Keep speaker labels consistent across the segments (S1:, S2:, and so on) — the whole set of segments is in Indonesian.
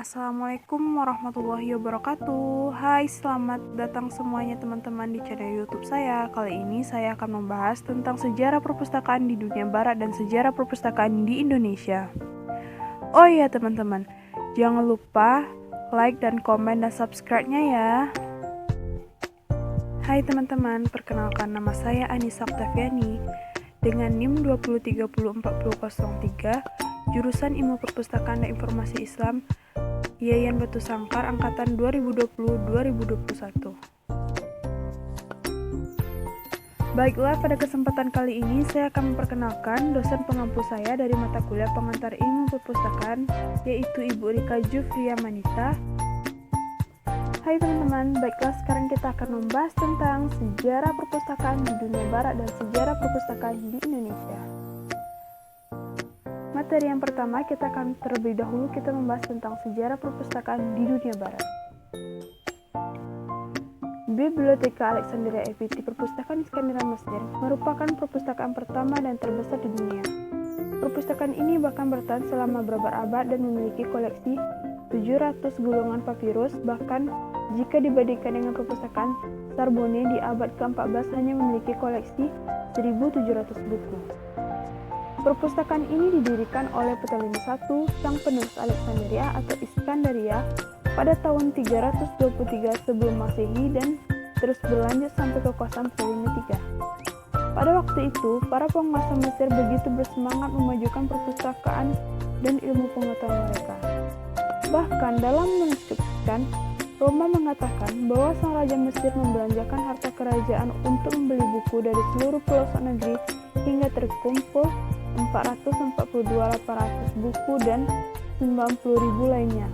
S1: Assalamualaikum warahmatullahi wabarakatuh. Hai, selamat datang semuanya teman-teman di channel YouTube saya. Kali ini saya akan membahas tentang sejarah perpustakaan di dunia barat dan sejarah perpustakaan di Indonesia. Oh iya teman-teman, jangan lupa like dan komen dan subscribe-nya ya. Hai teman-teman, perkenalkan nama saya Anissa Oktaviani dengan NIM 2030403, jurusan Ilmu Perpustakaan dan Informasi Islam, Yayan Batu Sangkar angkatan 2020-2021. Baiklah, pada kesempatan kali ini saya akan memperkenalkan dosen pengampu saya dari mata kuliah pengantar ilmu perpustakaan, yaitu Ibu Rika Jufria Manita. Hai teman-teman, baiklah sekarang kita akan membahas tentang sejarah perpustakaan di dunia barat dan sejarah perpustakaan di Indonesia. Materi yang pertama, kita akan terlebih dahulu kita membahas tentang sejarah perpustakaan di dunia barat. Biblioteka Alexandria Eviti Perpustakaan Iskandar Mesir merupakan perpustakaan pertama dan terbesar di dunia. Perpustakaan ini bahkan bertahan selama berabad-abad dan memiliki koleksi 700 gulungan papirus, bahkan jika dibandingkan dengan perpustakaan Sorbonne di abad ke-14 hanya memiliki koleksi 1.700 buku. Perpustakaan ini didirikan oleh Ptolemy I, sang penerus Alexandria atau Iskandaria, pada tahun 323 sebelum Masehi dan terus berlanjut sampai kekuasaan Ptolemy III. Pada waktu itu, para penguasa Mesir begitu bersemangat memajukan perpustakaan dan ilmu pengetahuan mereka. Bahkan dalam menunjukkan, Roma mengatakan bahwa sang raja Mesir membelanjakan harta kerajaan untuk membeli buku dari seluruh pelosok negeri hingga terkumpul 442.800 buku dan 90.000 lainnya.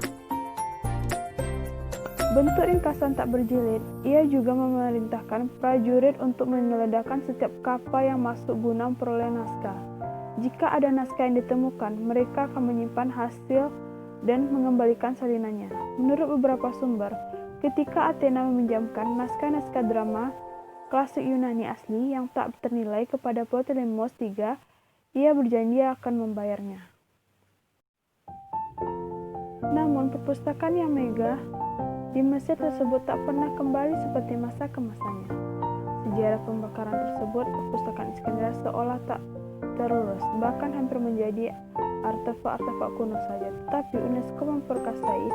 S1: Bentuk ringkasan tak berjilid, ia juga memerintahkan prajurit untuk menyeledakan setiap kapal yang masuk guna memperoleh naskah. Jika ada naskah yang ditemukan, mereka akan menyimpan hasil dan mengembalikan salinannya. Menurut beberapa sumber, ketika Athena meminjamkan naskah-naskah drama klasik Yunani asli yang tak ternilai kepada Ptolemeus III, ia berjanji akan membayarnya. Namun, perpustakaan yang megah di Mesir tersebut tak pernah kembali seperti masa ke masanya. Sejarah pembakaran tersebut, perpustakaan Iskandar seolah tak terurus, bahkan hampir menjadi artefak-artefak kuno saja. Tetapi UNESCO memperkasai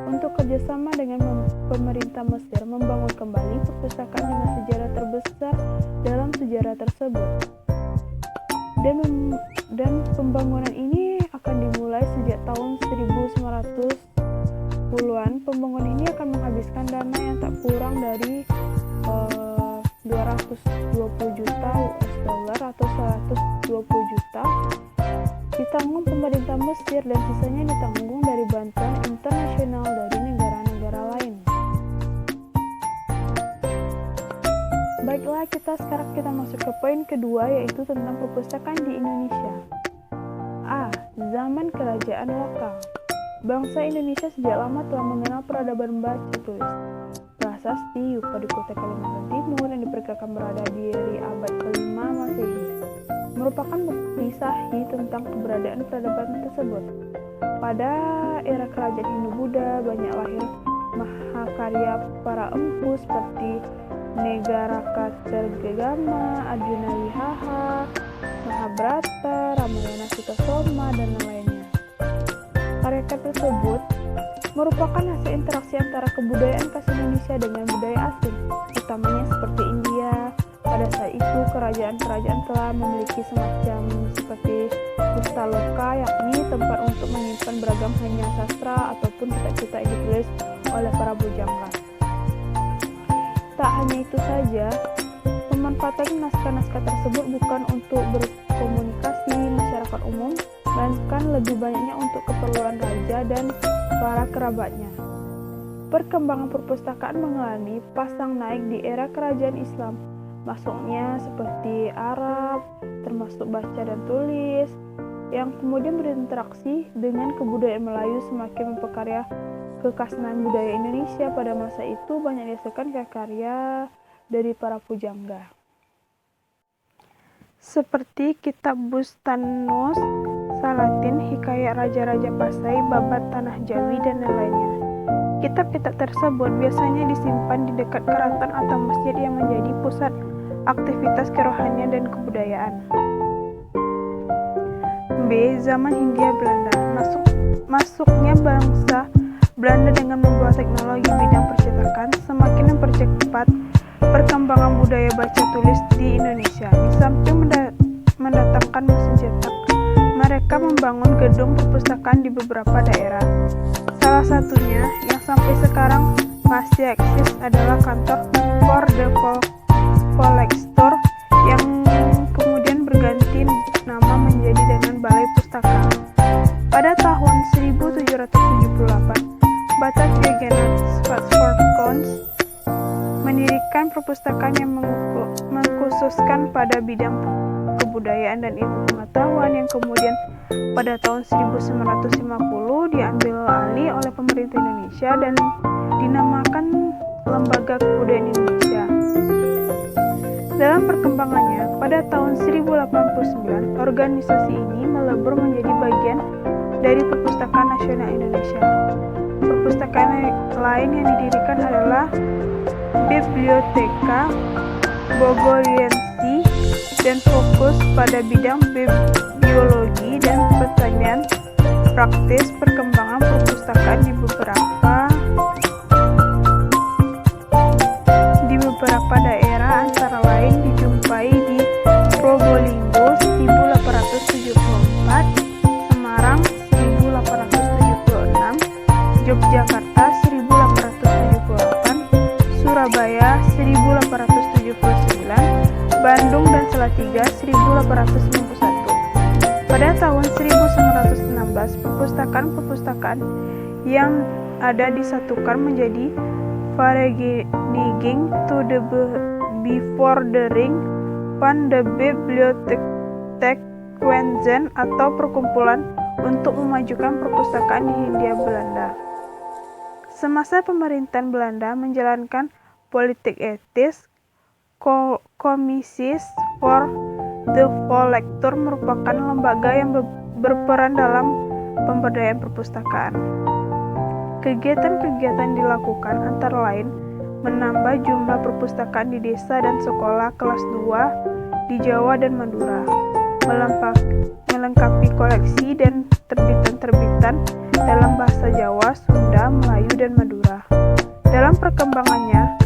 S1: untuk kerjasama dengan pemerintah Mesir membangun kembali perpustakaan dengan sejarah terbesar dalam sejarah tersebut. Dan pembangunan ini akan dimulai sejak tahun 1910-an. Pembangunan ini akan menghabiskan dana yang tak kurang dari 220 juta US dollar atau 120 juta ditanggung pemerintah Mesir dan sisanya ditanggung dari bantuan internasional dari negara-negara lain. Baiklah, sekarang kita masuk ke poin kedua, yaitu tentang perpustakaan di Indonesia. A. Zaman kerajaan lokal. Bangsa Indonesia sejak lama telah mengenal peradaban baca tulis. Prasasti Yupa di kota Kalimantan Timur yang diperkirakan berada di abad ke-5 Masehi merupakan bukti sahih tentang keberadaan peradaban tersebut. Pada era kerajaan Hindu-Buddha, banyak lahir mahakarya para empu seperti Negaraka Cergama, Arjuna Wihaha, Mahabharata, Ramayana Sutasoma, dan lainnya. Karya tersebut merupakan hasil interaksi antara kebudayaan khas Indonesia dengan budaya asing, utamanya seperti India. Pada saat itu, kerajaan-kerajaan telah memiliki semacam seperti pustaloka, yakni tempat untuk menyimpan beragam hanya sastra ataupun kitab-kitab yang ditulis oleh para bujangga. Tak hanya itu saja, pemanfaatan naskah-naskah tersebut bukan untuk berkomunikasi masyarakat umum, melainkan lebih banyaknya untuk keperluan raja dan para kerabatnya. Perkembangan perpustakaan mengalami pasang naik di era kerajaan Islam, masuknya seperti Arab, termasuk baca dan tulis, yang kemudian berinteraksi dengan kebudayaan Melayu semakin memperkaya kekhasan budaya Indonesia. Pada masa itu banyak dihasilkan karya dari para pujangga seperti kitab Bustanus Salatin, Hikayat Raja-Raja Pasai, Babat Tanah Jawi, dan lainnya. Kitab-kitab tersebut biasanya disimpan di dekat keraton atau masjid yang menjadi pusat aktivitas kerohanian dan kebudayaan. B. Zaman Hindia Belanda. Masuknya bangsa Belanda dengan membawa teknologi bidang percetakan semakin mempercepat perkembangan budaya baca tulis di Indonesia. Di samping mendatangkan mesin cetak, mereka membangun gedung perpustakaan di beberapa daerah. Salah satunya yang sampai sekarang masih eksis adalah kantor For the Collector yang kemudian berganti nama menjadi dengan Balai Pustaka. Pada tahun 1778, Batavia Genets Staatsfonds mendirikan perpustakaan yang mengkhususkan pada bidang kebudayaan dan ilmu pengetahuan yang kemudian pada tahun 1950 diambil alih oleh pemerintah Indonesia dan dinamakan Lembaga Kebudayaan Indonesia. Dalam perkembangannya, pada tahun 1089, organisasi ini melebur menjadi bagian dari Perpustakaan Nasional Indonesia. Perpustakaan lain yang didirikan adalah Biblioteca Bogoriensi dan fokus pada bidang biologi dan pertanian praktis. Perkembangan perpustakaan di beberapa daerah antara lain dijumpai di Probolinggo 1874, Semarang 1876, Yogyakarta 1878, Surabaya 1879, Bandung dan Salatiga 1891. Pada tahun 1916, perpustakaan yang ada disatukan menjadi Vereniging to the Bevordering van de Bibliotheekwensen atau perkumpulan untuk memajukan perpustakaan di Hindia Belanda. Semasa pemerintahan Belanda menjalankan politik etis, Commissie for the Collector merupakan lembaga yang berperan dalam pemberdayaan perpustakaan. Kegiatan-kegiatan dilakukan antara lain menambah jumlah perpustakaan di desa dan sekolah kelas 2 di Jawa dan Madura, melengkapi koleksi dan terbitan-terbitan dalam bahasa Jawa, Sunda, Melayu, dan Madura. Dalam perkembangannya,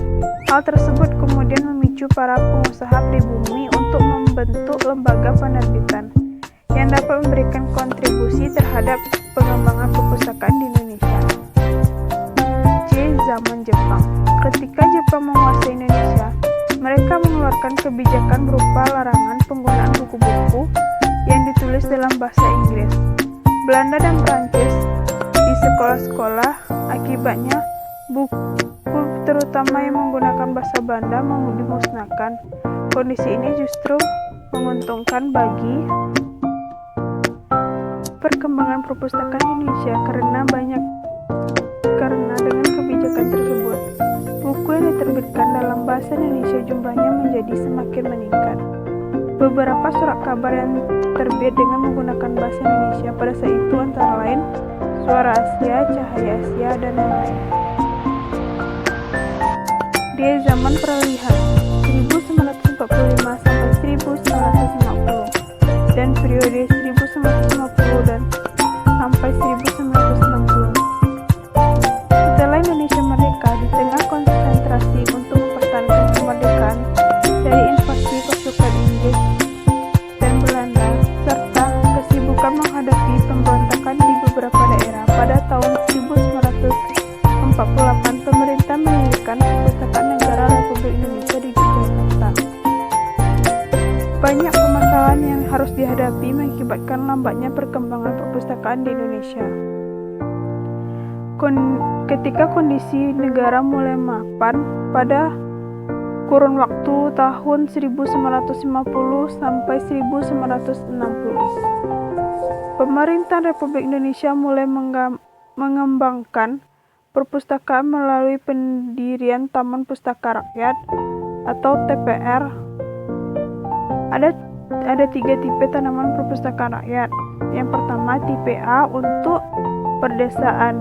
S1: hal tersebut kemudian memicu para pengusaha pribumi untuk membentuk lembaga penerbitan yang dapat memberikan kontribusi terhadap pengembangan perpustakaan di Indonesia. C. Zaman Jepang. Ketika Jepang menguasai Indonesia, mereka mengeluarkan kebijakan berupa larangan penggunaan buku-buku yang ditulis dalam bahasa Inggris, Belanda, dan Prancis di sekolah-sekolah. Akibatnya, buku terutama yang menggunakan bahasa Belanda dimusnahkan. Kondisi ini justru menguntungkan bagi perkembangan perpustakaan Indonesia karena dengan kebijakan tersebut, buku yang diterbitkan dalam bahasa Indonesia jumlahnya menjadi semakin meningkat. Beberapa surat kabar yang terbit dengan menggunakan bahasa Indonesia pada saat itu antara lain Suara Asia, Cahaya Asia, dan lain-lain. Di zaman peralihan 1945 sampai 1950 dan periode 1950 dan sampai 1960. Setelah Indonesia merdeka, di tengah konsentrasi untuk mempertahankan kemerdekaan dari invasi pasukan Inggris dan Belanda, serta kesibukan menghadapi pemberontakan di beberapa daerah, pada tahun 1948 pemerintah mendirikan Perpustakaan Negara Republik Indonesia di Yogyakarta. Banyak permasalahan yang harus dihadapi mengakibatkan lambatnya perkembangan perpustakaan di Indonesia. Ketika kondisi negara mulai mapan pada kurun waktu tahun 1950 sampai 1960, pemerintah Republik Indonesia mulai mengembangkan perpustakaan melalui pendirian Taman Pustaka Rakyat atau TPR. Ada 3 tipe tanaman perpustakaan rakyat, Yang pertama, tipe A untuk perdesaan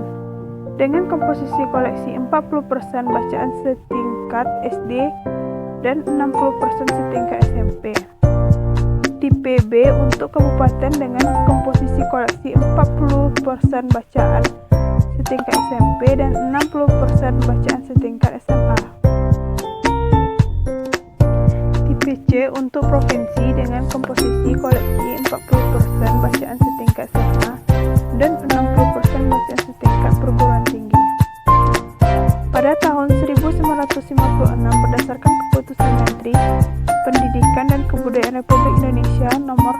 S1: dengan komposisi koleksi 40% bacaan setingkat SD dan 60% setingkat SMP. Tipe B untuk kabupaten dengan komposisi koleksi 40% bacaan setingkat SMP dan 60% bacaan setingkat SMA. Tipe C untuk provinsi dengan komposisi koleksi 40% bacaan setingkat SMA dan 60% bacaan setingkat perguruan tinggi. Pada tahun 1956 berdasarkan keputusan Menteri Pendidikan dan Kebudayaan Republik Indonesia nomor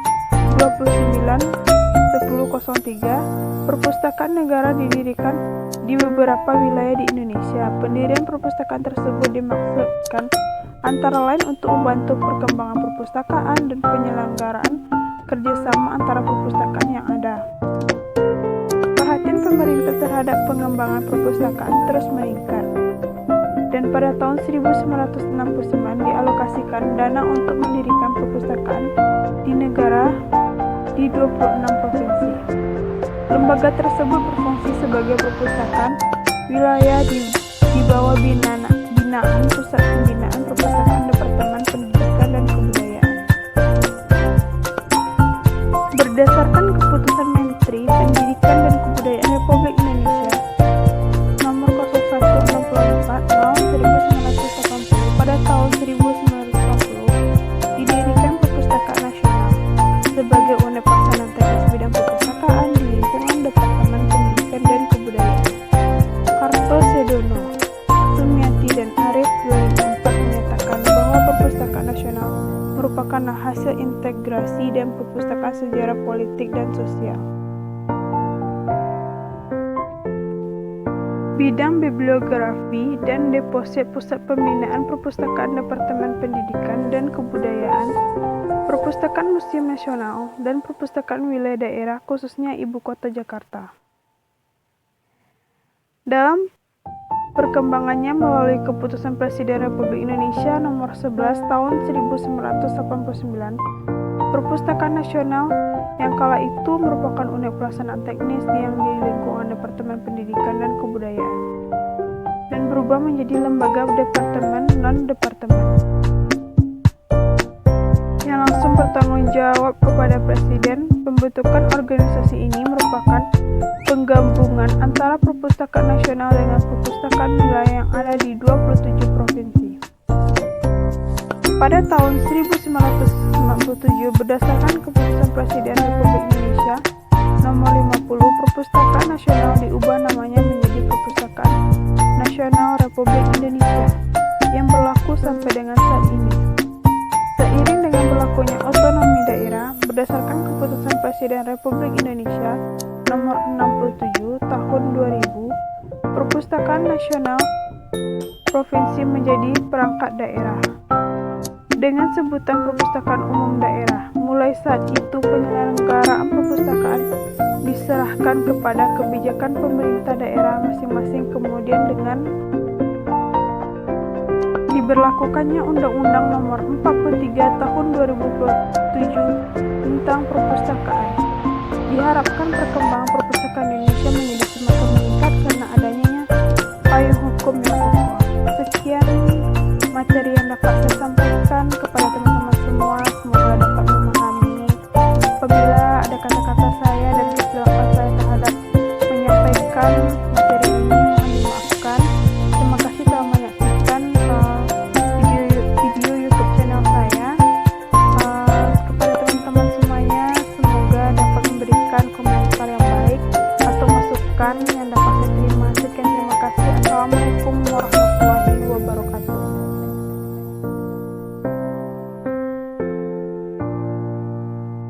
S1: 29/1003, perpustakaan negara didirikan di beberapa wilayah di Indonesia. Pendirian perpustakaan tersebut dimaksudkan antara lain untuk membantu perkembangan perpustakaan dan penyelenggaraan kerjasama antara perpustakaan yang ada. Perhatian pemerintah terhadap pengembangan perpustakaan terus meningkat, dan pada tahun 1969 dialokasikan dana untuk mendirikan perpustakaan di negara di 26 provinsi. Lembaga tersebut berfungsi sebagai perpustakaan wilayah di bawah binaan Pusat Pembinaan Perpustakaan Departemen Pendidikan dan Kebudayaan. Berdasarkan keputusan Menteri Pendidikan dan Kebudayaan Republik Indonesia nomor 0164 tahun 1980, pada tahun 1950 didirikan Perpustakaan Nasional sebagai unit pelaksana teknis bidang perpustakaan di lingkungan Departemen Pendidikan dan Kebudayaan. Kartosedono, Sumiati, dan Arif 2004 menyatakan bahwa Perpustakaan Nasional merupakan hasil integrasi dan perpustakaan sejarah politik dan sosial. Bidang bibliografi dan deposit Pusat Pembinaan Perpustakaan Departemen Pendidikan dan Kebudayaan, Perpustakaan Museum Nasional, dan Perpustakaan Wilayah Daerah khususnya Ibu Kota Jakarta. Dalam perkembangannya melalui Keputusan Presiden Republik Indonesia nomor 11 tahun 1989, Perpustakaan Nasional yang kala itu merupakan unit pelaksanaan teknis yang di lingkungan Departemen Pendidikan dan Kebudayaan, dan berubah menjadi lembaga departemen non-departemen yang langsung bertanggung jawab kepada Presiden. Pembentukan organisasi ini merupakan penggabungan antara Perpustakaan Nasional dengan perpustakaan wilayah yang ada di 27 provinsi. Pada tahun 1997, berdasarkan Keputusan Presiden Republik Indonesia nomor 50, Perpustakaan Nasional diubah namanya menjadi Perpustakaan Nasional Republik Indonesia yang berlaku sampai dengan saat ini. Seiring dengan berlakunya otonomi daerah, berdasarkan Keputusan Presiden Republik Indonesia nomor 67 tahun 2000, Perpustakaan Nasional Provinsi menjadi perangkat daerah dengan sebutan Perpustakaan Umum Daerah. Mulai saat itu penyelenggaraan perpustakaan diserahkan kepada kebijakan pemerintah daerah masing-masing. Kemudian dengan diberlakukannya Undang-Undang Nomor 43 Tahun 2007 tentang perpustakaan, diharapkan perkembangan perpustakaan Indonesia menjadi